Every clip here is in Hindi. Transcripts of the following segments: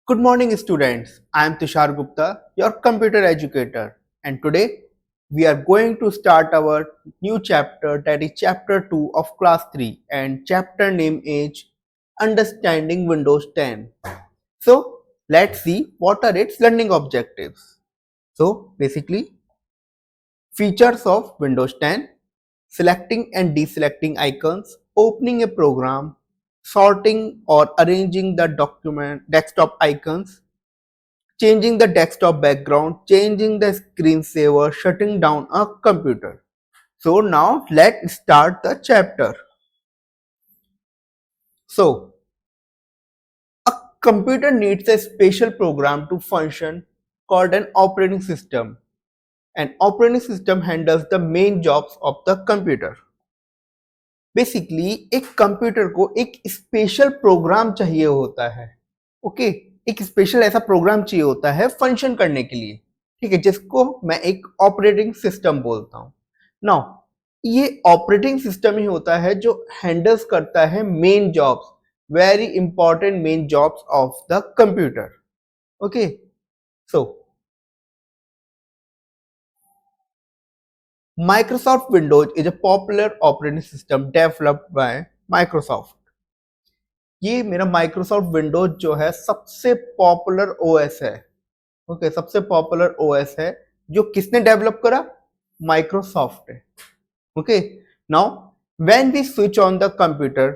Good morning, students. I am Tushar Gupta, your computer educator, and today we are going to start our new chapter, that is chapter 2 of class 3, and chapter name is Understanding Windows 10. So, let's see what are its learning objectives. So, basically, features of Windows 10: selecting and deselecting icons, opening a program, sorting or arranging the document desktop icons, changing the desktop background, changing the screensaver, shutting down a computer. So now let's start the chapter. So a computer needs a special program to function called an operating system. An operating system handles the main jobs of the computer. Basically एक कंप्यूटर को एक स्पेशल प्रोग्राम चाहिए होता है. ओके, एक स्पेशल ऐसा प्रोग्राम चाहिए होता है फंक्शन करने के लिए. ठीक है, जिसको मैं एक ऑपरेटिंग सिस्टम बोलता हूं. नाउ ये ऑपरेटिंग सिस्टम ही होता है जो हैंडल्स करता है main jobs, very important main jobs of the computer. Okay, so Microsoft Windows is a popular operating system developed by Microsoft. ये मेरा माइक्रोसॉफ्ट विंडोज जो है सबसे पॉपुलर ओएस है. ओके, सबसे पॉपुलर ओएस है जो किसने डेवलप करा? माइक्रोसॉफ्ट है. Okay, now when we switch on the computer,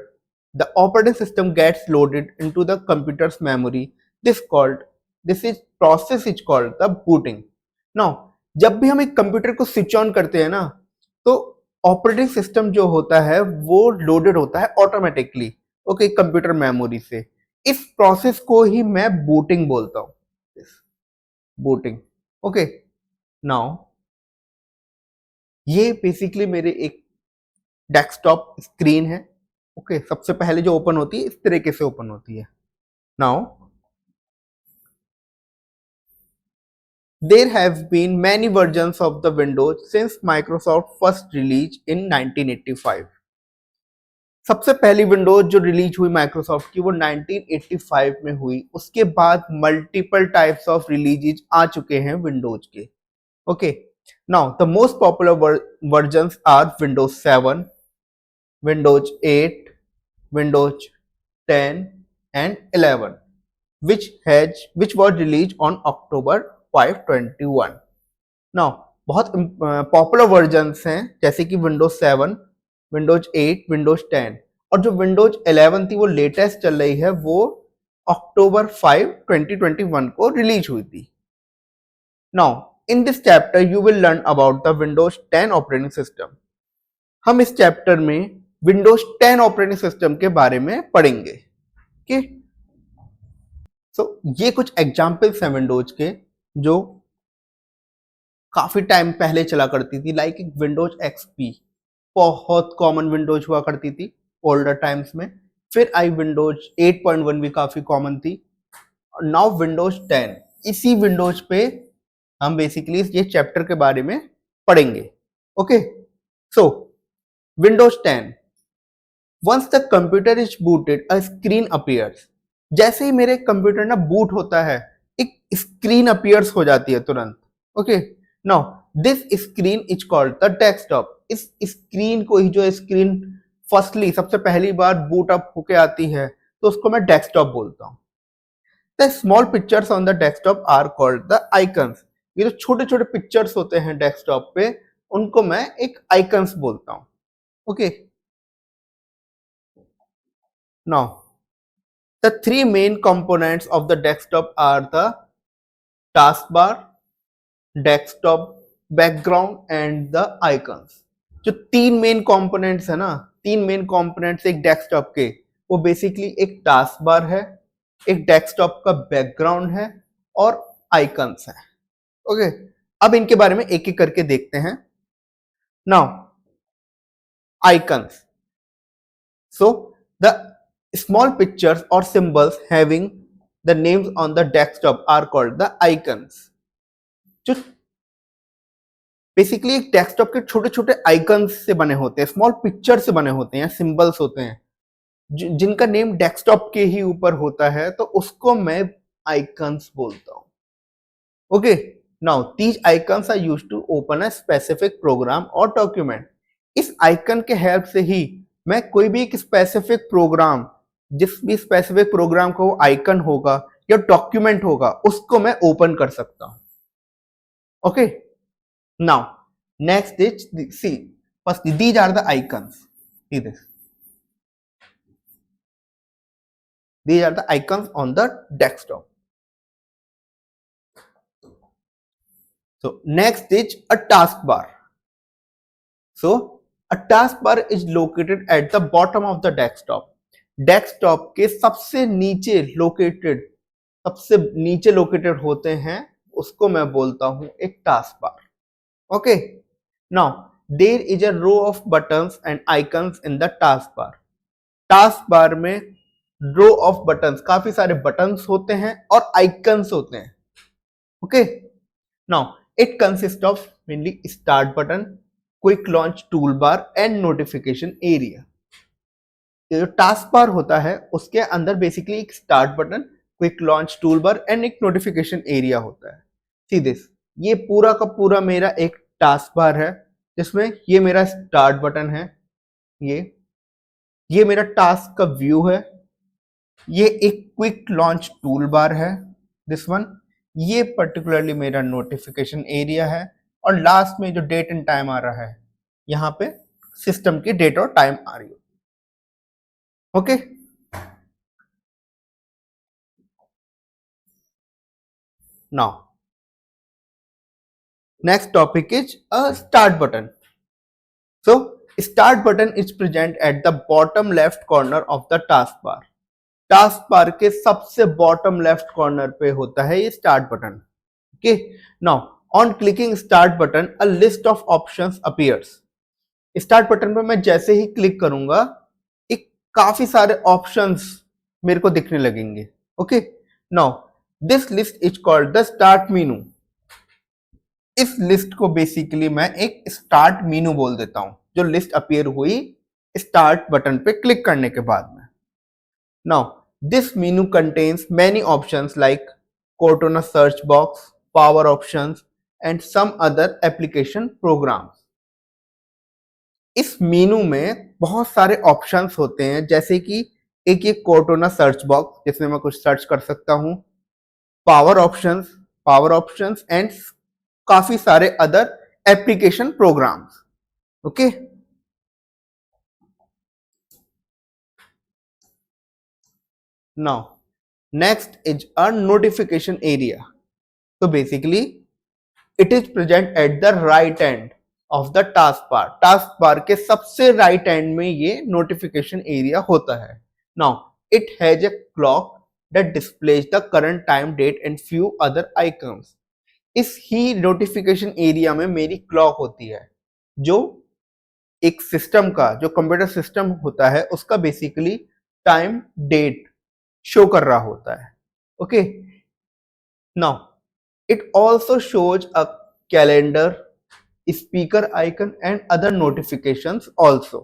the operating system gets loaded into the computer's memory. This is process is called the booting. Now जब भी हम एक कंप्यूटर को स्विच ऑन करते हैं ना, तो ऑपरेटिंग सिस्टम जो होता है वो लोडेड होता है ऑटोमेटिकली. ओके, कंप्यूटर मेमोरी से. इस प्रोसेस को ही मैं बूटिंग बोलता हूं. बूटिंग. ओके, नाउ ये बेसिकली मेरे एक डेस्कटॉप स्क्रीन है. ओके, सबसे पहले जो ओपन होती है इस तरीके से ओपन होती है. Now there have been many versions of the Windows since Microsoft first release in 1985. सबसे पहली विंडोज जो रिलीज हुई माइक्रोसॉफ्ट की वो 1985 में हुई. उसके बाद मल्टीपल टाइप्स ऑफ रिलीजेज आ चुके हैं विंडोज के. Okay, now the most popular versions are Windows 7, Windows 8, Windows 10 and 11 which was released on October 5, 2021. Now बहुत पॉपुलर वर्जन्स हैं जैसे कि विंडोज 7, विंडोज 8, विंडोज 10, और जो विंडोज 11 थी वो लेटेस्ट चल रही है, वो अक्टूबर 5, 2021 को रिलीज हुई थी. Now in this chapter you will learn about the Windows 10 operating system. हम इस चैप्टर में विंडोज 10 ऑपरेटिंग सिस्टम के बारे में पढ़ेंगे. ओके, सो ये कुछ एग्जाम्पल्स हैं विंडोज के जो काफी टाइम पहले चला करती थी. लाइक विंडोज एक्सपी बहुत कॉमन विंडोज हुआ करती थी ओल्डर टाइम्स में. फिर आई विंडोज 8.1 भी काफी कॉमन थी. Now Windows 10. इसी विंडोज पे हम बेसिकली ये चैप्टर के बारे में पढ़ेंगे. Okay, so Windows 10. Once the computer is booted a screen appears. जैसे ही मेरे कंप्यूटर ना बूट होता है, एक स्क्रीन अपीयर्स हो जाती है तुरंत. Okay, now this screen is called the desktop. इस स्क्रीन को ही, जो स्क्रीन फर्स्टली सबसे पहली बार बूट अप होके आती है, तो उसको मैं डेस्कटॉप बोलता हूं. The small pictures on the desktop are called the icons. ये जो छोटे छोटे पिक्चर्स होते हैं डेस्कटॉप पे, उनको मैं एक आइकन्स बोलता हूं. Okay, now the three main components of the desktop are the taskbar, desktop background and the icons. जो तीन मेन कंपोनेंट्स है ना, तीन मेन कंपोनेंट्स एक डेस्कटॉप के, वो बेसिकली एक टास्क बार है, एक डेस्कटॉप का बैकग्राउंड है और आइकन्स है. ओके, अब इनके बारे में एक एक करके देखते हैं. Now icons. So the small pictures or symbols having the names on the desktop are called the icons. जो बेसिकली एक डेस्कटॉप के छोटे छोटे आइकन्स से बने होते हैं, स्मॉल पिक्चर से बने होते हैं, सिंबल्स होते हैं, जिनका नेम डेस्कटॉप के ही ऊपर होता है, तो उसको मैं आइकन्स बोलता हूं. Okay, now these icons are used to open a specific program और डॉक्यूमेंट. इस आइकन के हेल्प से ही मैं कोई भी एक स्पेसिफिक प्रोग्राम, जिस भी स्पेसिफिक प्रोग्राम का वो आइकन होगा या डॉक्यूमेंट होगा, उसको मैं ओपन कर सकता हूं. Okay, now next is see, first these are the icons. See this. These are the icons on the desktop. So next is a taskbar. So a taskbar is located at the bottom of the desktop. Desktop के सबसे नीचे लोकेटेड होते हैं, उसको मैं बोलता हूं एक taskbar. Okay. Now there is a row of buttons and icons in the taskbar. taskbar में रो ऑफ बटन्स, काफी सारे बटन्स होते हैं और आइकन्स होते हैं. Okay, now it consist of mainly start button, quick launch tool bar and notification area. ये जो टास्क बार होता है उसके अंदर बेसिकली एक start button, quick launch tool bar and एक नोटिफिकेशन एरिया होता है. सी दिस, ये पूरा का पूरा मेरा एक टास्क बार है, जिसमें ये मेरा स्टार्ट बटन है, ये मेरा टास्क का व्यू है, ये एक क्विक लॉन्च टूल बार है दिस वन, ये पर्टिकुलरली मेरा नोटिफिकेशन एरिया है, और लास्ट में जो डेट एंड टाइम आ रहा है, यहाँ पे सिस्टम की डेट और टाइम आ रही है. Okay, now next topic is a start button. So start button is present at the bottom left corner of the task bar. Task bar के सबसे बॉटम लेफ्ट कॉर्नर पे होता है ये start button. Okay, now on clicking start button a list of options appears. Start button पे मैं जैसे ही क्लिक करूंगा, एक काफी सारे ऑप्शंस मेरे को दिखने लगेंगे. Okay, now this list is called the start menu. इस लिस्ट को बेसिकली मैं एक स्टार्ट मेनू बोल देता हूं, जो लिस्ट अपीयर हुई स्टार्ट बटन पे क्लिक करने के बाद में. Now, this menu contains many options like Cortana search box, power options, and some other application programs. इस मेनू में बहुत सारे ऑप्शंस होते हैं, जैसे कि एक ये Cortana सर्च बॉक्स, जिसमें मैं कुछ सर्च कर सकता हूं, पावर ऑप्शंस एंड काफी सारे other application programs. Okay, now next is a notification area. So basically it is present at the right end of the taskbar. taskbar के सबसे right end में ये notification area होता है. Now it has a clock that displays the current time, date and few other icons. इस ही notification area में मेरी clock होती है, जो एक सिस्टम का, जो कंप्यूटर सिस्टम होता है, उसका बेसिकली टाइम डेट शो कर रहा होता है. Okay, now it also shows a calendar, speaker icon and other notifications also.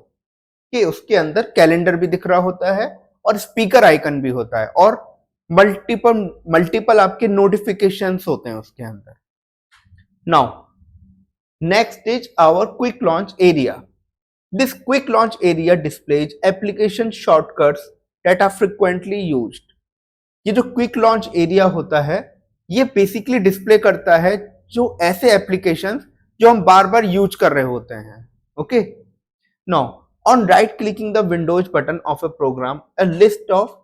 कि उसके अंदर कैलेंडर भी दिख रहा होता है और स्पीकर आइकन भी होता है, और मल्टीपल आपके नोटिफिकेशंस होते हैं उसके अंदर. Now next is our quick launch area. This quick launch area displays application shortcuts that are frequently used. ये जो क्विक लॉन्च एरिया होता है, ये बेसिकली डिस्प्ले करता है जो ऐसे एप्लीकेशंस जो हम बार बार यूज कर रहे होते हैं. Okay, now on right clicking the Windows button of a program, a list of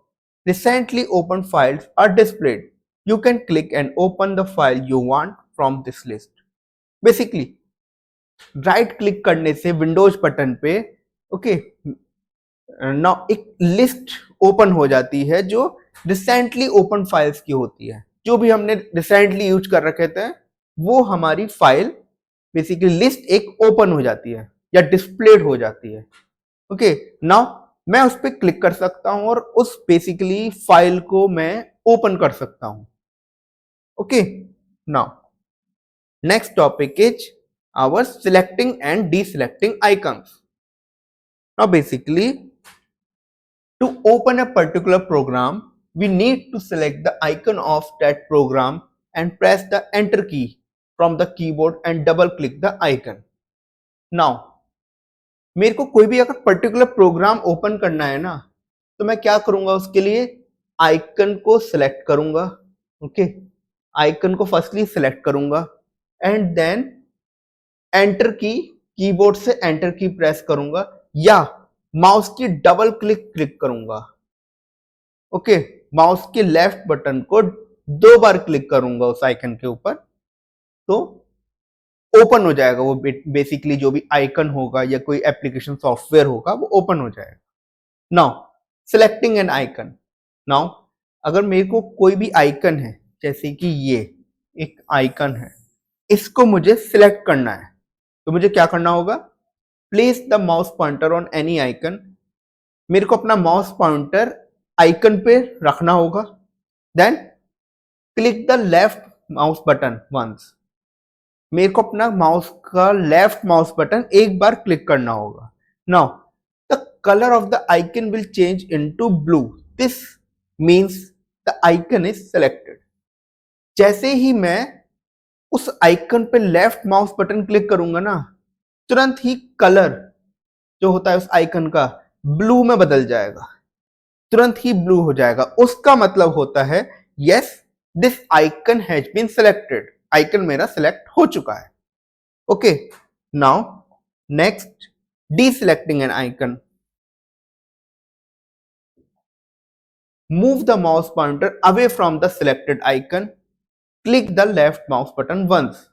recently open files are displayed. You can click and open the file you want from this list. Basically right click करने से विंडोज बटन पे, ओके, नाउ एक लिस्ट ओपन हो जाती है जो रिसेंटली ओपन फाइल्स की होती है. जो भी हमने रिसेंटली यूज कर रखे थे, वो हमारी फाइल बेसिकली लिस्ट एक ओपन हो जाती है या डिस्प्लेड हो जाती है. ओके, नाउ मैं उस पर क्लिक कर सकता हूं और उस बेसिकली फाइल को मैं ओपन कर सकता हूं. Okay, now next topic is our selecting and deselecting icons. Now basically to open a particular program, we need to select the icon of that program and press the enter key from the keyboard and double click the icon. Now मेरे को कोई भी अगर पर्टिकुलर प्रोग्राम ओपन करना है ना, तो मैं क्या करूंगा, उसके लिए आइकन को सिलेक्ट करूंगा. ओके, आइकन को फर्स्टली सिलेक्ट करूंगा एंड देन एंटर की, कीबोर्ड से एंटर की प्रेस करूंगा या माउस की डबल क्लिक करूंगा. ओके, माउस के लेफ्ट बटन को 2 बार क्लिक करूंगा उस आइकन के ऊपर, तो ओपन हो जाएगा वो. बेसिकली जो भी आइकन होगा या कोई एप्लीकेशन सॉफ्टवेयर होगा वो ओपन हो जाएगा. Now selecting N icon. Now अगर मेरे को कोई भी आइकन है, जैसे कि ये एक आइकन है, इसको मुझे सिलेक्ट करना है, तो मुझे क्या करना होगा, place the mouse pointer on any icon. मेरे को अपना माउस पॉइंटर आइकन पे रखना होगा. Then click the left mouse button once. मेरे को अपना माउस का लेफ्ट माउस बटन एक बार क्लिक करना होगा. Now the colour of the icon will change into blue. This means the icon is selected. जैसे ही मैं उस आइकन पे लेफ्ट माउस बटन क्लिक करूंगा ना, तुरंत ही कलर जो होता है उस आइकन का ब्लू में बदल जाएगा, तुरंत ही ब्लू हो जाएगा. उसका मतलब होता है yes, this icon has been selected. Icon मेरा सिलेक्ट हो चुका है. Okay, now next, deselecting an icon. Move the mouse pointer away from the selected icon. Click the left mouse button once.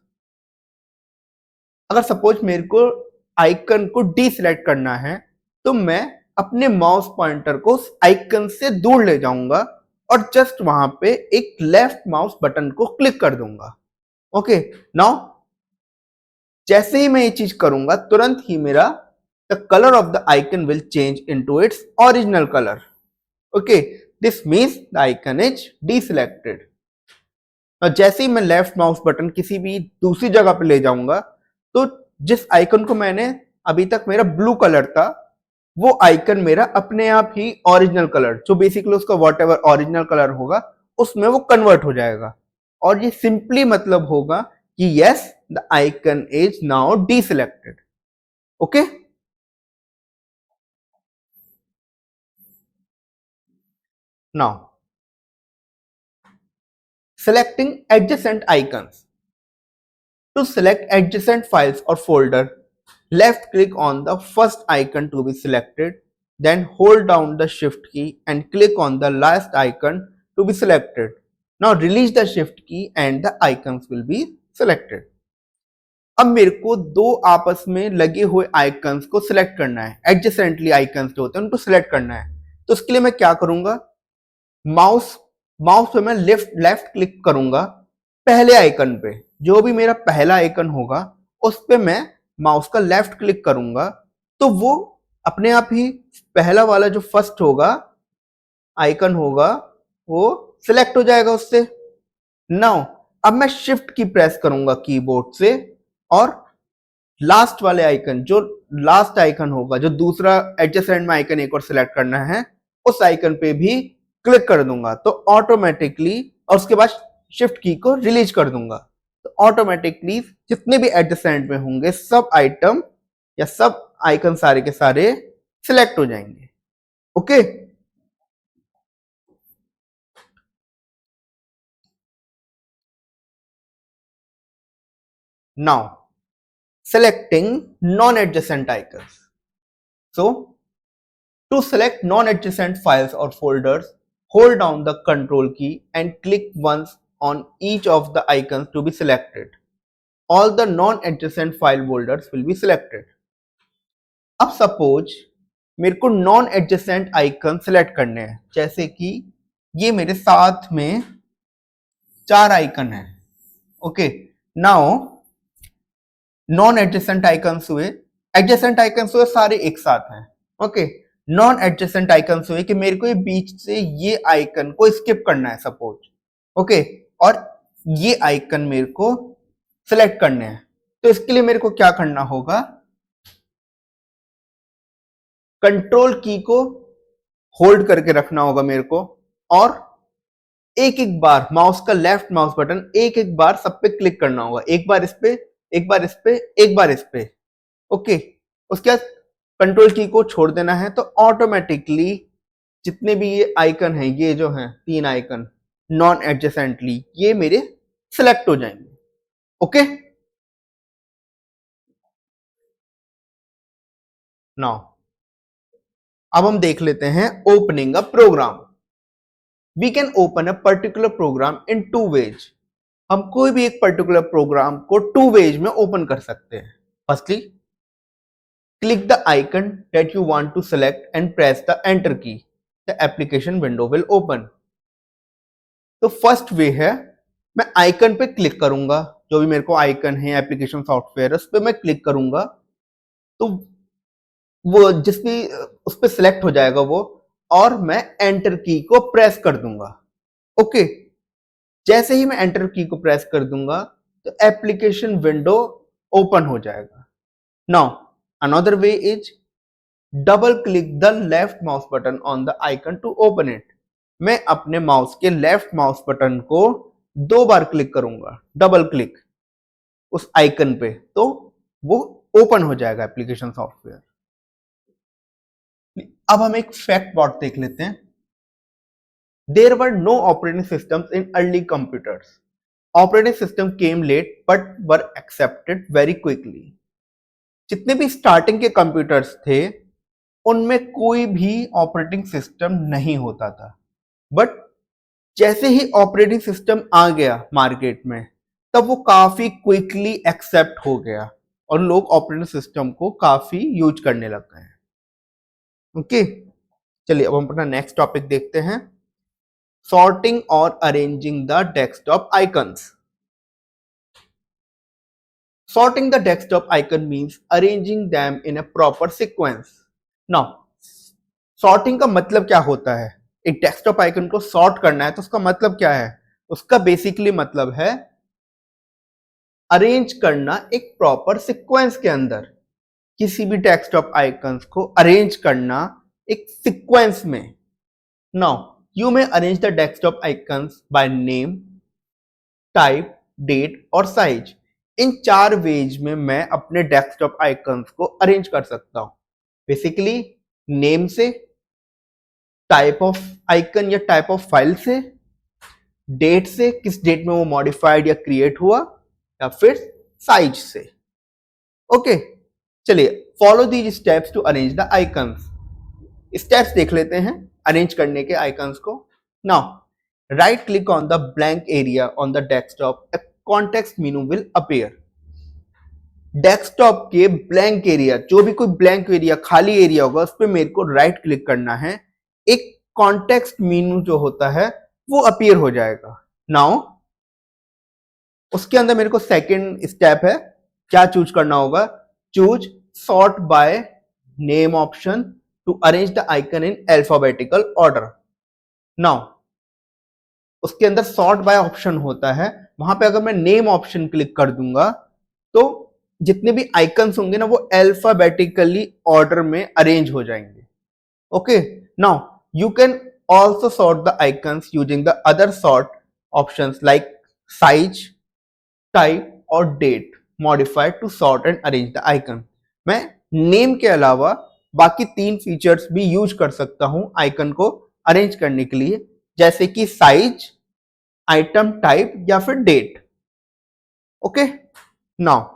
अगर सपोज मेरे को आइकन को डीसिलेक्ट करना है, तो मैं अपने माउस पॉइंटर को उस आइकन से दूर ले जाऊंगा और जस्ट वहां पे एक लेफ्ट माउस बटन को क्लिक कर दूंगा. ओके, नाउ जैसे ही मैं ये चीज करूंगा, तुरंत ही मेरा the colour of the icon will change into its original colour. Okay, this means the icon is deselected. और जैसे ही मैं लेफ्ट माउस बटन किसी भी दूसरी जगह पे ले जाऊंगा, तो जिस आइकन को मैंने अभी तक मेरा ब्लू कलर था, वो आइकन मेरा अपने आप ही ओरिजिनल कलर, जो बेसिकली उसका व्हाटएवर ओरिजिनल कलर होगा, उसमें वो कन्वर्ट हो जाएगा. और ये सिंपली मतलब होगा कि yes, the icon is now deselected. Okay, now selecting adjacent icons. To select adjacent files or folder, left click on the first icon to be selected, then hold down the shift key and click on the last icon to be selected. Now release the shift key and the icons will be selected. अब मेरे को दो आपस में लगे हुए आइकन्स को सिलेक्ट करना है. एडजेसेंटली आइकन्स जो होते हैं उनको सिलेक्ट करना है. तो उसके लिए मैं क्या करूंगा, माउस पे मैं लेफ्ट क्लिक करूंगा पहले आइकन पे. जो भी मेरा पहला आइकन होगा उस पे मैं माउस का लेफ्ट क्लिक करूंगा, तो वो अपने आप ही पहला वाला जो फर्स्ट होगा आइकन होगा वो सिलेक्ट हो जाएगा उससे. नाउ अब मैं शिफ्ट की प्रेस करूंगा कीबोर्ड से और लास्ट वाले आइकन, जो लास्ट आइकन होगा, जो दूसरा एडजेसेंट में आइकन एक और सिलेक्ट करना है, उस आइकन पे भी क्लिक कर दूंगा. तो ऑटोमेटिकली, और उसके बाद शिफ्ट की को रिलीज कर दूंगा, तो ऑटोमेटिकली जितने भी एडजेसेंट में होंगे सब आइटम या सब आइकन सारे के सारे सिलेक्ट हो जाएंगे. Okay, now selecting non-adjacent icons. So, to select non-adjacent files or folders, hold down the control key and click once on each of the icons to be selected. All the non-adjacent file folders will be selected. अब सपोज मेरे को नॉन एडजेसेंट आइकन सिलेक्ट करने हैं, जैसे कि ये मेरे साथ में 4 आइकन है. Okay, now non adjacent icons हुए, एडजेसेंट आइकन्स हुए सारे एक साथ हैं. ओके, नॉन एडजेसेंट आइकन्स हुए कि मेरे को ये बीच से ये आइकन को स्किप करना है सपोज. ओके, और ये आइकन मेरे को सिलेक्ट करने हैं. तो इसके लिए मेरे को क्या करना होगा, कंट्रोल की को होल्ड करके रखना होगा मेरे को, और एक एक बार माउस का लेफ्ट माउस बटन एक एक बार सब पे क्लिक करना होगा, एक बार इस पे, एक बार इस पे, एक बार इस पे। ओके, उसके बाद कंट्रोल की को छोड़ देना है, तो ऑटोमेटिकली जितने भी ये आइकन हैं, ये जो हैं 3 आइकन नॉन एडजेसेंटली, ये मेरे सिलेक्ट हो जाएंगे। ओके, नाउ अब हम देख लेते हैं opening a program. We can open a particular program in 2 ways. हम कोई भी एक पर्टिकुलर प्रोग्राम को 2 वेज में ओपन कर सकते हैं। Firstly, click the icon that you want to select and press the enter key. The application window will open. तो फर्स्ट वे है, मैं आइकन पे क्लिक करूंगा, जो भी मेरे को आइकन है एप्लीकेशन सॉफ्टवेयर उस पर मैं क्लिक करूंगा, तो वो जिस भी उस पर सिलेक्ट हो जाएगा वो, और मैं एंटर की को प्रेस कर दूंगा। ओके, जैसे ही मैं एंटर की को प्रेस कर दूंगा तो एप्लीकेशन विंडो ओपन हो जाएगा। Now another way is double click the left mouse button on the icon to open it. मैं अपने माउस के लेफ्ट माउस बटन को 2 बार क्लिक करूंगा, डबल क्लिक उस आइकन पे, तो वो ओपन हो जाएगा एप्लीकेशन सॉफ्टवेयर। अब हम एक फैक्ट बॉट देख लेते हैं। There were no operating systems in early computers. Operating system came late but were accepted very quickly. जितने भी स्टार्टिंग के कंप्यूटर्स थे उनमें कोई भी ऑपरेटिंग सिस्टम नहीं होता था, बट जैसे ही ऑपरेटिंग सिस्टम आ गया मार्केट में, तब वो काफी क्विकली एक्सेप्ट हो गया और लोग ऑपरेटिंग सिस्टम को काफी यूज करने लग गए हैं। ओके, चलिए अब हम अपना नेक्स्ट टॉपिक देखते हैं, सॉर्टिंग और arranging the desktop icons. Sorting the desktop icon means arranging them in a proper sequence. Now, sorting का मतलब क्या होता है? एक डेस्कटॉप आइकन को सॉर्ट करना है तो उसका मतलब क्या है? उसका बेसिकली मतलब है अरेंज करना एक प्रॉपर सीक्वेंस के अंदर। किसी भी डेस्कटॉप आइकन्स को अरेंज करना एक सीक्वेंस में। Now you may arrange the desktop icons by name, type, date और साइज। इन 4 वेज में मैं अपने डेस्कटॉप आइकन्स को अरेंज कर सकता हूं। बेसिकली नेम से, टाइप ऑफ आइकन या टाइप ऑफ फाइल से, डेट से, किस डेट में वो मॉडिफाइड या क्रिएट हुआ, या फिर साइज से। ओके, चलिए follow these steps to arrange the icons. Steps देख लेते हैं अरेंज करने के आइकन्स को। Now right click on the blank area on the desktop, a context menu will appear. Desktop के ब्लैंक एरिया, जो भी कोई ब्लैंक एरिया खाली एरिया होगा उस पर मेरे को राइट क्लिक करना है, एक कॉन्टेक्स्ट मेनू जो होता है वो अपीयर हो जाएगा। नाउ उसके अंदर मेरे को सेकंड स्टेप है, क्या चूज करना होगा? Choose sort by name option to arrange the icon in alphabetical order. Now उसके अंदर सॉर्ट बाय ऑप्शन होता है, वहां पे अगर मैं नेम ऑप्शन क्लिक कर दूंगा तो जितने भी आइकन्स होंगे ना वो अल्फाबेटिकली ऑर्डर में अरेंज हो जाएंगे। Okay, now you can also sort the icons using the other sort options like size, type और date modified to sort and arrange the icon. मैं नेम के अलावा बाकी 3 फीचर्स भी यूज कर सकता हूं आइकन को अरेंज करने के लिए, जैसे कि साइज, आइटम टाइप या फिर date. Okay, now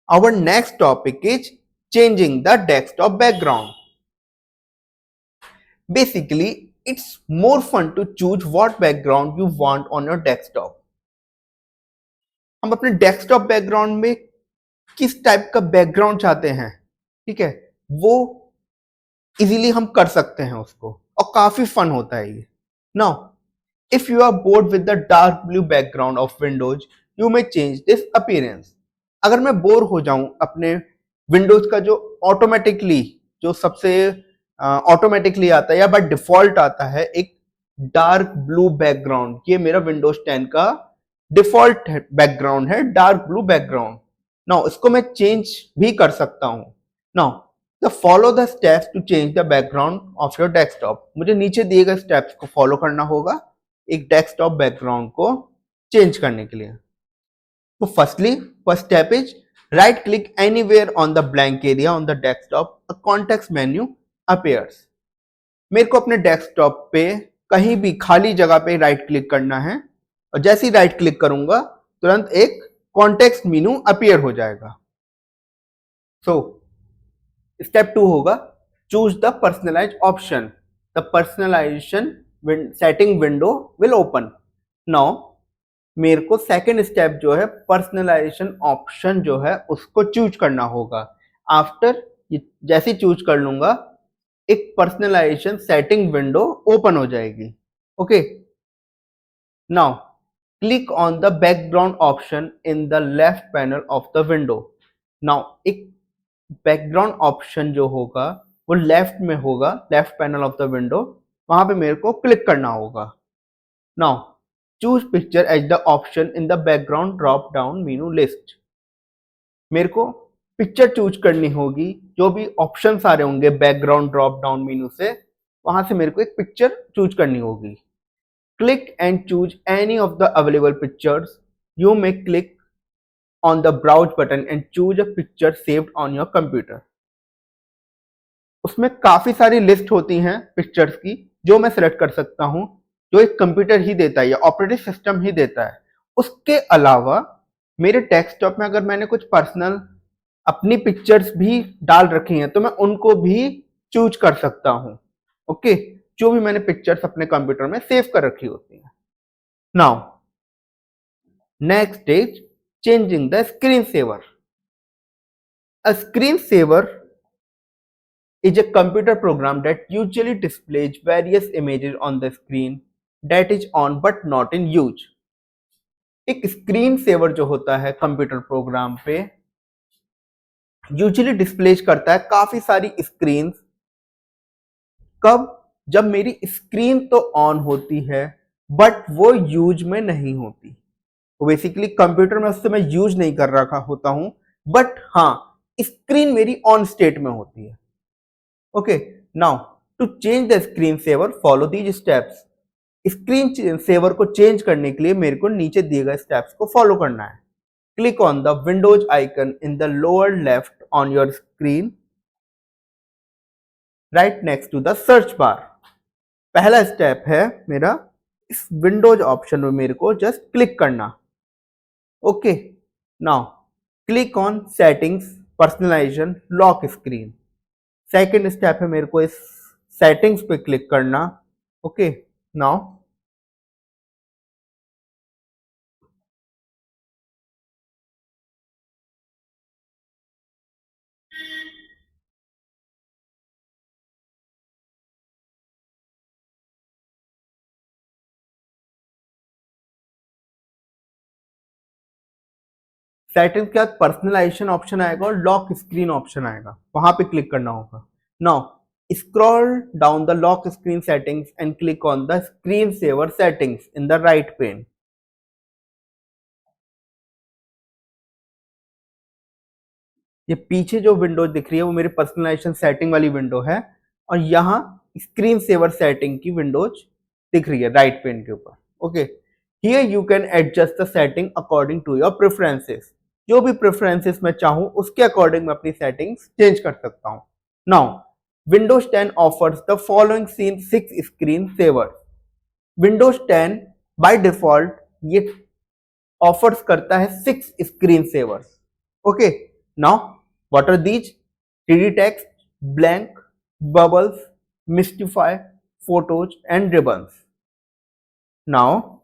our next topic is changing the desktop background. Basically it's more fun to choose what background you want on your desktop. हम अपने डेस्कटॉप बैकग्राउंड में किस टाइप का बैकग्राउंड चाहते हैं, ठीक है, वो इजीली हम कर सकते हैं उसको, और काफी फन होता है ये। Now if you are bored with the dark blue background of windows you may change this appearance। अगर मैं बोर हो जाऊं अपने विंडोज का जो ऑटोमेटिकली, जो सबसे ऑटोमेटिकली आता है या बाय डिफॉल्ट आता है एक डार्क ब्लू बैकग्राउंड, ये मेरा विंडोज 10 का डिफॉल्ट बैकग्राउंड है, डार्क ब्लू बैकग्राउंड। नाउ इसको मैं चेंज भी कर सकता हूं। Now the follow the steps to change the background of your desktop. मुझे नीचे दिए गए स्टेप्स को फॉलो करना होगा एक डेस्कटॉप बैकग्राउंड को चेंज करने के लिए। तो first step is right click anywhere on the blank area on the desktop, a context menu appears. मेरे को अपने डेस्कटॉप पे कहीं भी खाली जगह पे राइट क्लिक करना है और जैसे ही राइट क्लिक करूंगा तुरंत एक कॉन्टेक्स्ट मेन्यू अपीयर हो जाएगा। सो स्टेप 2 होगा choose the personalise option, the personalisation setting window will open. Now मेरे को सेकेंड स्टेप जो है पर्सनलाइजेशन ऑप्शन जो है उसको चूज करना होगा। आफ्टर जैसे चूज कर लूंगा एक पर्सनलाइजेशन सेटिंग विंडो ओपन हो जाएगी। Okay, now click on the background option in the left panel of the window. Now एक बैकग्राउंड ऑप्शन जो होगा वो लेफ्ट में होगा, left panel of the window, वहां पे मेरे को क्लिक करना होगा। Now choose picture as the option in the background drop down menu list. मेरे को पिक्चर चूज करनी होगी, जो भी ऑप्शन आ रहे होंगे बैकग्राउंड ड्रॉप डाउन मेनू से, वहां से मेरे को एक पिक्चर चूज करनी होगी। Click and choose any of the available pictures. You may click on the browse button and choose a picture saved on your computer. उसमें काफी सारी लिस्ट होती हैं पिक्चर्स की जो मैं सिलेक्ट कर सकता हूं, जो एक कंप्यूटर ही देता है या ऑपरेटिंग सिस्टम ही देता है। उसके अलावा मेरे डेस्कटॉप में अगर मैंने कुछ पर्सनल अपनी पिक्चर्स भी डाल रखी हैं तो मैं उनको भी चूज कर सकता हूं। ओके, जो भी मैंने पिक्चर्स अपने कंप्यूटर में सेव कर रखी होती हैं। Now next is changing the screen saver. A screen saver is a computer program that usually displays various images on the screen that is on but not in use। एक स्क्रीन सेवर जो होता है कंप्यूटर प्रोग्राम पे यूजुअली डिस्प्ले करता है काफी सारी स्क्रीन। कब? जब मेरी स्क्रीन तो ऑन होती है बट वो यूज में नहीं होती। तो बेसिकली कंप्यूटर में उससे मैं यूज नहीं कर रखा होता हूं, बट हाँ स्क्रीन मेरी ऑन स्टेट में होती है। Okay, now to change the screen saver follow these steps. Screen saver को चेंज करने के लिए मेरे को नीचे दिए गए स्टेप्स को फॉलो करना है। Click on the Windows icon in the lower left on your screen right next to the search bar. पहला स्टेप है मेरा इस विंडोज ऑप्शन में मेरे को जस्ट क्लिक करना। Okay, now click on settings personalisation lock screen. Second step है मेरे को इस सेटिंग्स पे क्लिक करना। ओके, नाउ सेटिंग्स के बाद पर्सनलाइजेशन ऑप्शन आएगा और लॉक स्क्रीन ऑप्शन आएगा, वहां पे क्लिक करना होगा। Now scroll down the lock screen settings and click on the screen saver settings in the right pane. ये पीछे जो विंडो दिख रही है वो मेरी पर्सनलाइजेशन सेटिंग वाली विंडो है और यहाँ स्क्रीन सेवर सेटिंग की विंडोज दिख रही है राइट पेन के ऊपर। Okay, here you can adjust the setting according to your preferences. जो भी प्रेफरेंसेस मैं चाहूँ उसके अकॉर्डिंग मैं अपनी सेटिंग्स चेंज कर सकता हूँ। Now Windows 10 offers the following seen 6 screen saver. Windows 10 by default ये ऑफर्स करता है 6 screen savers. Okay, now what are these? 3D text, blank, bubbles, mystify, photos and ribbons. Now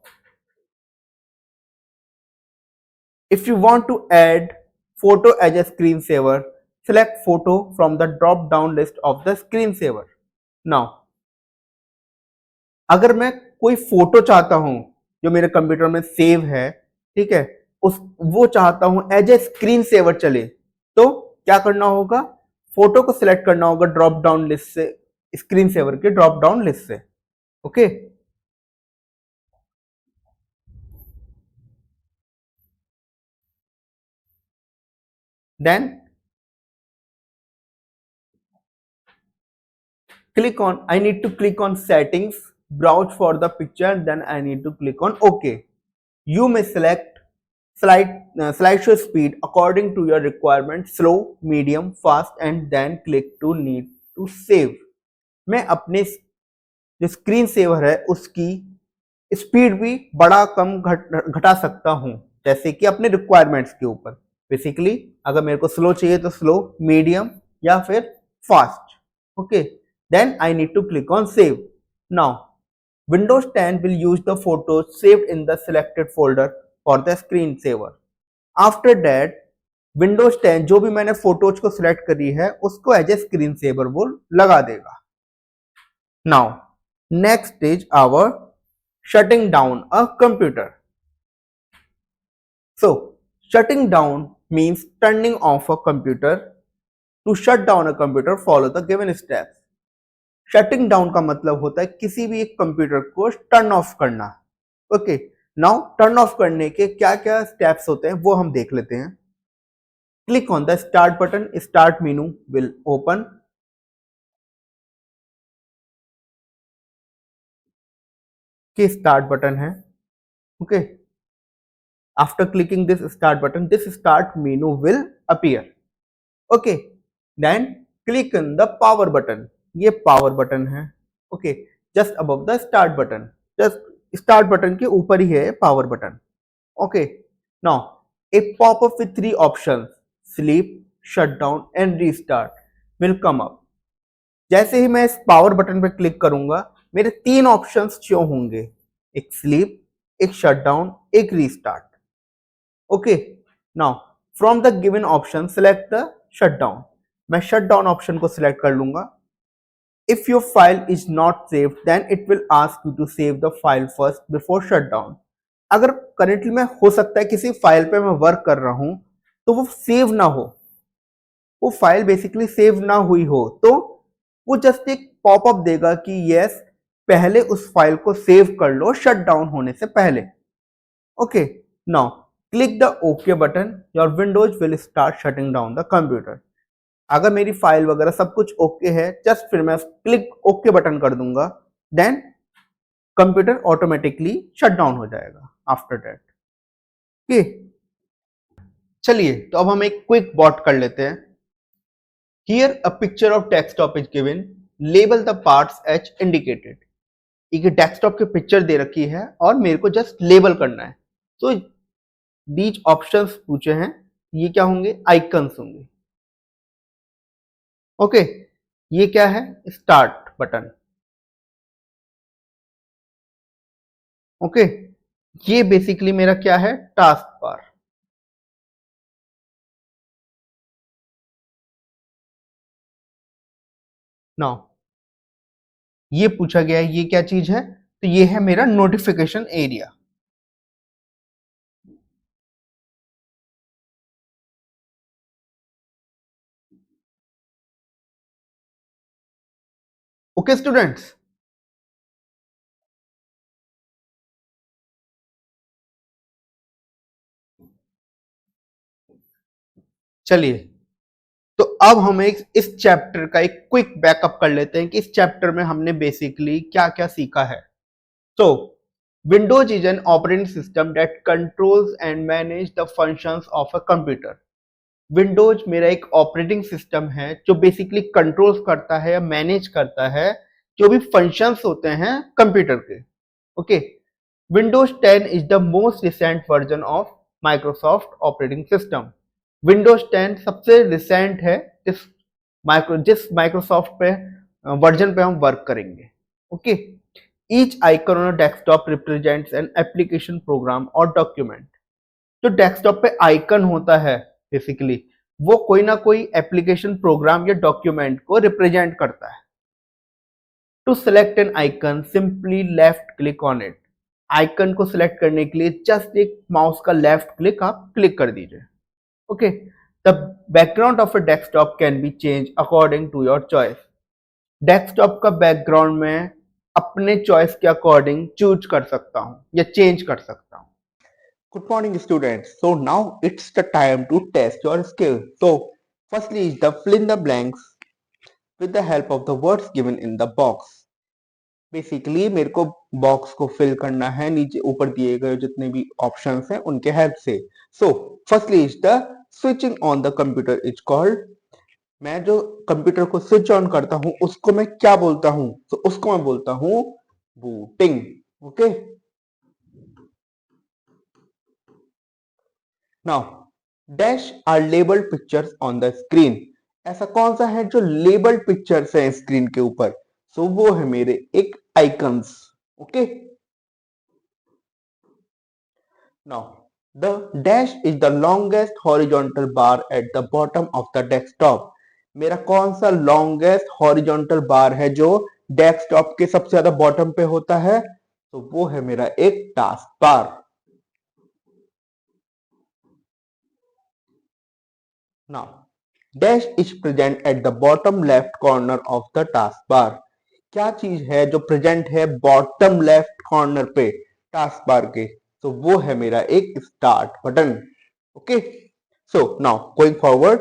if you want to add photo as a screensaver, select photo from the drop down list of the screensaver. Now अगर मैं कोई फोटो चाहता हूं जो मेरे कंप्यूटर में सेव है, ठीक है, उस वो चाहता हूं एज ए स्क्रीन सेवर चले, तो क्या करना होगा? फोटो को सिलेक्ट करना होगा ड्रॉप डाउन लिस्ट से, स्क्रीन सेवर के ड्रॉप डाउन लिस्ट से। Okay, then click on I need to click on settings browse for the picture, then I need to click on OK. You may select slideshow speed according to your requirement, slow, medium, fast, and then click to need to save. मैं अपने जो स्क्रीन सेवर है उसकी स्पीड भी बड़ा कम घटा सकता हूं, जैसे कि अपने रिक्वायरमेंट्स के ऊपर। बेसिकली अगर मेरे को स्लो चाहिए तो स्लो, मीडियम या फिर fast. Okay, then I need to click on save. Now Windows 10 will use the photos saved in the selected folder for the screensaver. After that, Windows 10 जो भी मैंने फोटोज को सिलेक्ट करी है उसको एज ए स्क्रीन सेवर वो लगा देगा। Now, next is our shutting down a computer. So, shutting down means turning off a computer. To shut down a computer, follow the given steps. Shutting down का मतलब होता है किसी भी एक कंप्यूटर को टर्न ऑफ करना। ओके, नाउ टर्न ऑफ करने के क्या क्या स्टेप्स होते हैं वो हम देख लेते हैं। Click on the start button, start menu will open. के स्टार्ट बटन है। Okay, after clicking this start button, this start menu will appear. Okay, then click on the power button, ये पावर बटन है। Okay, just above the start button, just start button के ऊपर ही है power button. Okay, now a popup with 3 options, sleep, shut down and restart will come up. जैसे ही मैं इस पावर बटन पर क्लिक करूंगा मेरे 3 ऑप्शंस शो होंगे, एक स्लीप, एक शट डाउन, एक restart. Okay, now from the given option select the shut down. मैं शट डाउन ऑप्शन को सिलेक्ट कर लूंगा। If your file is not saved, then it will ask you to save the file first before shutdown. अगर currently में हो सकता है किसी फाइल पे मैं वर्क कर रहा हूं तो वो सेव ना हो, वो फाइल बेसिकली सेव ना हुई हो, तो वो जस्ट एक पॉपअप देगा कि यस पहले उस फाइल को सेव कर लो शट डाउन होने से पहले। Okay, now click the okay button, your Windows will start shutting down the computer. अगर मेरी फाइल वगैरह सब कुछ ओके है, जस्ट फिर मैं क्लिक ओके बटन कर दूंगा, then computer automatically shut down हो जाएगा आफ्टर दैट। ओके, चलिए तो अब हम एक क्विक बॉट कर लेते हैं। Here a picture of desktop is given, label the parts as indicated. एक डेस्कटॉप की पिक्चर दे रखी है और मेरे को जस्ट लेबल करना है। तो दीज ऑप्शंस पूछे हैं, ये क्या होंगे, आइकन्स होंगे। ओके, ये क्या है, स्टार्ट बटन। ओके, ये बेसिकली मेरा क्या है, टास्क बार। नाउ ये पूछा गया है ये क्या चीज है, तो ये है मेरा नोटिफिकेशन एरिया। ओके स्टूडेंट्स, चलिए तो अब हम एक इस चैप्टर का एक क्विक बैकअप कर लेते हैं कि इस चैप्टर में हमने बेसिकली क्या क्या सीखा है। तो Windows is an operating system that controls and manage the functions of a computer. Windows मेरा एक ऑपरेटिंग सिस्टम है जो बेसिकली कंट्रोल्स करता है या मैनेज करता है जो भी फंक्शंस होते हैं कंप्यूटर के। Okay, Windows 10 is the most recent version of Microsoft operating system. Windows 10 सबसे रिसेंट है जिस माइक्रोसॉफ्ट पे वर्जन पे हम वर्क करेंगे। Okay, each icon on desktop represents an application program और डॉक्यूमेंट। जो डेस्कटॉप पे आइकन होता है बेसिकली वो कोई ना कोई एप्लीकेशन प्रोग्राम या डॉक्यूमेंट को रिप्रेजेंट करता है। To select an icon simply left click on it. Icon को सिलेक्ट करने के लिए जस्ट एक माउस का लेफ्ट क्लिक आप क्लिक कर दीजिए। Okay, the background of a desktop can be change according to your choice. Desktop का बैकग्राउंड में अपने चॉइस के अकॉर्डिंग चूज कर सकता हूं या चेंज कर सकता हूं। Good morning, students. So now it's the time to test your skills. So firstly is the fill in the blanks with the help of the words given in the box. Basically मेरे को बॉक्स को फिल करना है नीचे ऊपर दिए गए जितने भी ऑप्शंस हैं उनके हेल्प से। So firstly is the switching on the computer is called, मैं जो कंप्यूटर को स्विच ऑन करता हूं उसको मैं क्या बोलता हूं, तो उसको मैं बोलता हूं booting. Okay, now dash are labelled pictures on the screen, ऐसा कौन सा है जो लेबल्ड पिक्चर्स है स्क्रीन के ऊपर, सो वो है मेरे एक icons. Okay, now the dash is the longest horizontal bar eight the bottom of the desktop, मेरा कौन सा लॉन्गेस्ट हॉरिजॉन्टल बार है जो डेस्कटॉप के सबसे ज्यादा बॉटम पे होता है, तो वो है मेरा एक task bar. Now dash is present at the bottom left corner of the task bar, क्या चीज है जो प्रेजेंट है बॉटम लेफ्ट कॉर्नर पे टास्क बार के, तो वो है मेरा एक start button. Okay, so now going forward,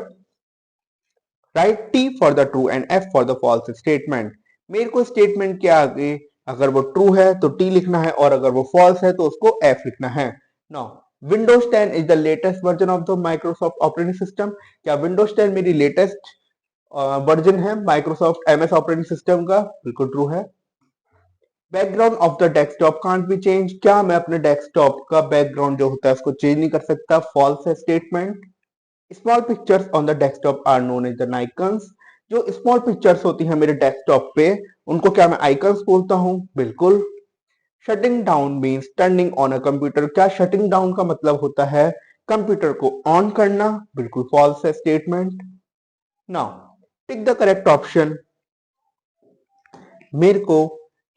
write T for the true and F for the false statement, मेरे को स्टेटमेंट के आगे अगर वो ट्रू है तो टी लिखना है और अगर वो फॉल्स है तो उसको एफ लिखना है। Now Windows 10 is the latest version of the Microsoft operating system, क्या विंडोज 10 मेरी लेटेस्ट वर्जन है माइक्रोसॉफ्ट एमएस ऑपरेटिंग सिस्टम का, बिल्कुल ट्रू है। Background of the desktop can't be change, क्या मैं अपने डेस्कटॉप का बैकग्राउंड जो होता है उसको चेंज नहीं कर सकता, फॉल्स है statement. Small pictures on the desktop are known as the icons, जो स्मॉल पिक्चर्स होती हैं मेरे डेस्कटॉप पे उनको क्या मैं आइकन्स बोलता हूं, बिल्कुल। Shutting down means turning on a computer, क्या शटिंग डाउन का मतलब होता है कंप्यूटर को ऑन करना, बिल्कुल फॉल्स है statement. Now tick the correct option, मेरे को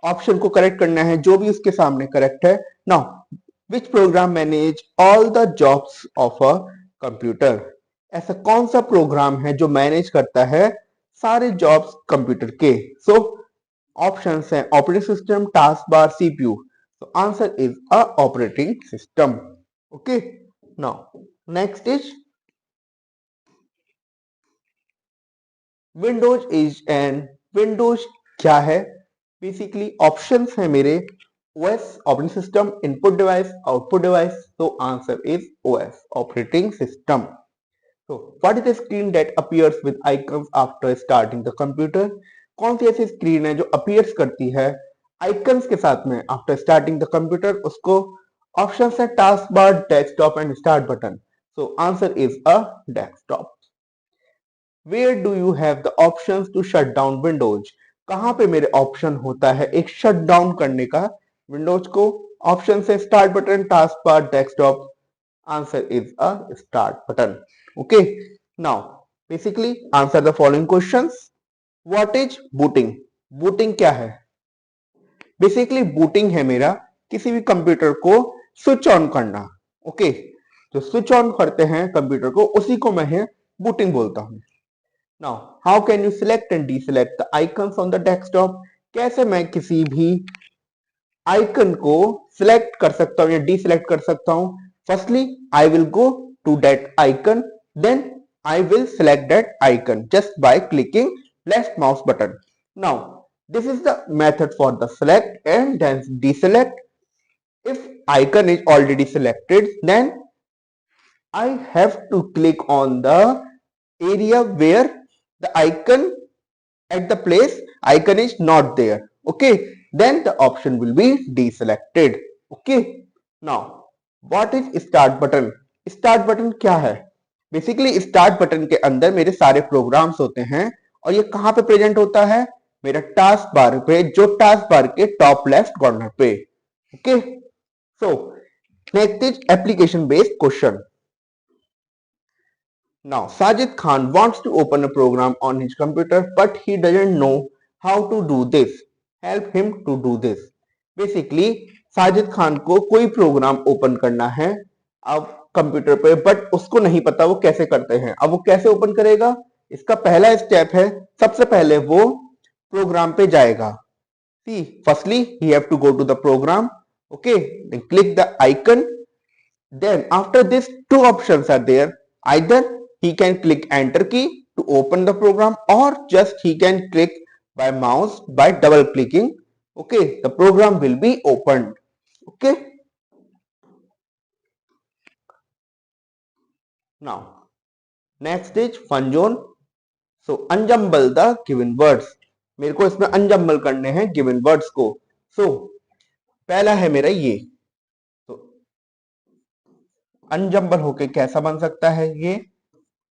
ऑप्शन को करेक्ट करना है जो भी उसके सामने करेक्ट है। Now which programme manage all the jobs of a computer, ऐसा कौन सा प्रोग्राम है जो मैनेज करता है सारे जॉब्स कंप्यूटर के, सो ऑप्शंस हैं operating system, task bar, CPU, तो answer is a operating system. Okay, now next is Windows is an, Windows क्या है, बेसिकली ऑप्शंस है मेरे OS operating system, input device, output device, तो answer is OS operating system. So, what is the screen that appears with icons after starting the computer? कौन सी ऐसी स्क्रीन है जो appears करती है आइकन्स के साथ में आफ्टर स्टार्टिंग द कंप्यूटर, उसको ऑप्शन है task bar, desktop and start button, so answer is a desktop. Where do you have the options to shut down Windows, कहां पे मेरे ऑप्शन होता है एक शट डाउन करने का विंडोज को, ऑप्शन है start button, task bar, desktop, answer is a start button. Okay, now basically answer the following questions. What is booting, booting क्या है, बेसिकली बूटिंग है मेरा किसी भी कंप्यूटर को स्विच ऑन करना। ओके, जो स्विच ऑन करते हैं कंप्यूटर को उसी को मैं बूटिंग बोलता हूं। Now how can you select and deselect the icons on the desktop, कैसे मैं किसी भी आइकन को सिलेक्ट कर सकता हूं या डीसिलेक्ट कर सकता हूं। Firstly I will go to that icon, then I will select that icon just by clicking left mouse button. Now this is the method for the select and then deselect. If icon is already selected, then I have to click on the area where the icon at the place icon is not there. Okay, then the option will be deselected. Okay, now what is start button, start button क्या है, बेसिकली स्टार्ट बटन के अंदर मेरे सारे प्रोग्राम्स होते हैं और ये कहां पे प्रेजेंट होता है मेरा टास्क बार पे, जो टास्क बार के टॉप लेफ्ट कॉर्नर पे। Okay, so next is application based question. Now, Sajid Khan wants to open a program on his computer, but he doesn't know how to do this. Help him to do this. Basically, Sajid Khan को कोई प्रोग्राम ओपन करना है अब कंप्यूटर पे, बट उसको नहीं पता वो कैसे करते हैं। अब वो कैसे ओपन करेगा, इसका पहला स्टेप है सबसे पहले वो प्रोग्राम पे जाएगा। See, firstly he have to go to the program. Okay, then click the icon. Then after this, two options are there. Either he can click enter key to open the program or just he can click by mouse by double clicking Okay, the program will be opened. Okay, now next is fun zone. So unjumble the given words. मेरे को इसमें अनजम्बल करने हैं गिवन वर्ड्स को. सो पहला है मेरा ये. तो अनजम्बल होके कैसा बन सकता है ये?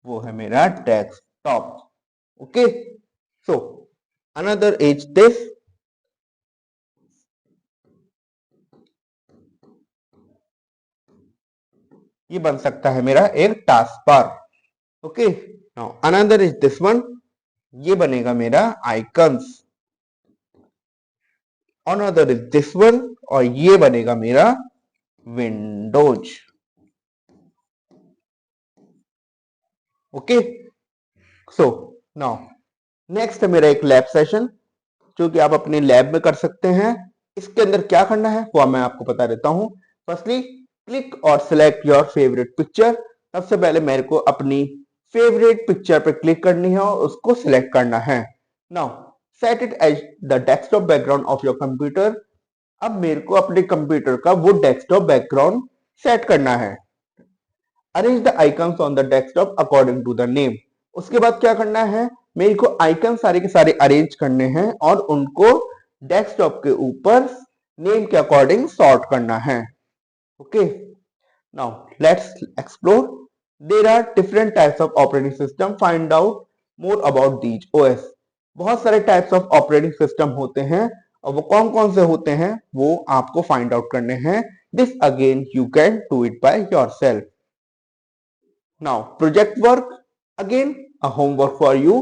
वो है मेरा desktop. Okay, so another is this. ये बन सकता है मेरा एक task bar. Okay, now another is this one. ये बनेगा मेरा icons. Another is this one, और ये बनेगा मेरा Windows. Okay, so now next है मेरा एक लैब सेशन, जो कि आप अपने लैब में कर सकते हैं. इसके अंदर क्या करना है वो मैं आपको बता देता हूं. फर्स्टली क्लिक और सिलेक्ट योर फेवरेट पिक्चर. सबसे पहले मेरे को अपनी फेवरेट पिक्चर पर क्लिक करनी है और उसको सिलेक्ट करना है. Now set it as the desktop background of your computer. अब मेरे को अपने कंप्यूटर का वो डेस्कटॉप बैकग्राउंड सेट करना है. Arrange the icons on the desktop according to the name. उसके बाद क्या करना है, मेरे को आइकन सारे के सारे अरेंज करने हैं और उनको डेस्कटॉप के ऊपर नेम के अकॉर्डिंग सॉर्ट करना है. Okay, now let's explore. There are different types of operating system. Find out more about these OS. बहुत सारे टाइप्स ऑफ ऑपरेटिंग सिस्टम होते हैं और वो कौन कौन से होते हैं वो आपको फाइंड आउट करने हैं. This again you can do it by yourself. Now project work. Again a homework for you.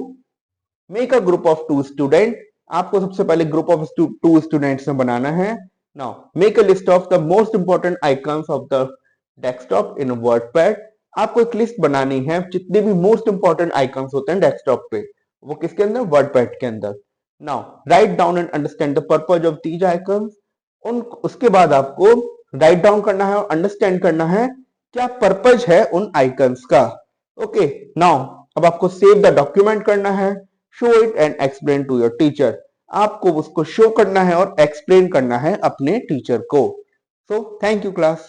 Make a group of 2 student. आपको सबसे पहले ग्रुप ऑफ 2 स्टूडेंट्स में बनाना है. Now make a list of the most important icons of the desktop in WordPad. आपको एक लिस्ट बनानी है जितने भी मोस्ट इंपॉर्टेंट आइकन्स होते हैं डेस्कटॉप पे, वो किसके अंदर? वर्डपैड के अंदर. Now write down and understand the purpose of these icons. उसके बाद आपको राइट डाउन करना है और अंडरस्टैंड करना है क्या पर्पज है उन आइकन्स का. ओके, नाउ अब आपको सेव द डॉक्यूमेंट करना है. Show it and explain to your teacher. आपको उसको शो करना है और एक्सप्लेन करना है अपने टीचर को. So thank you class.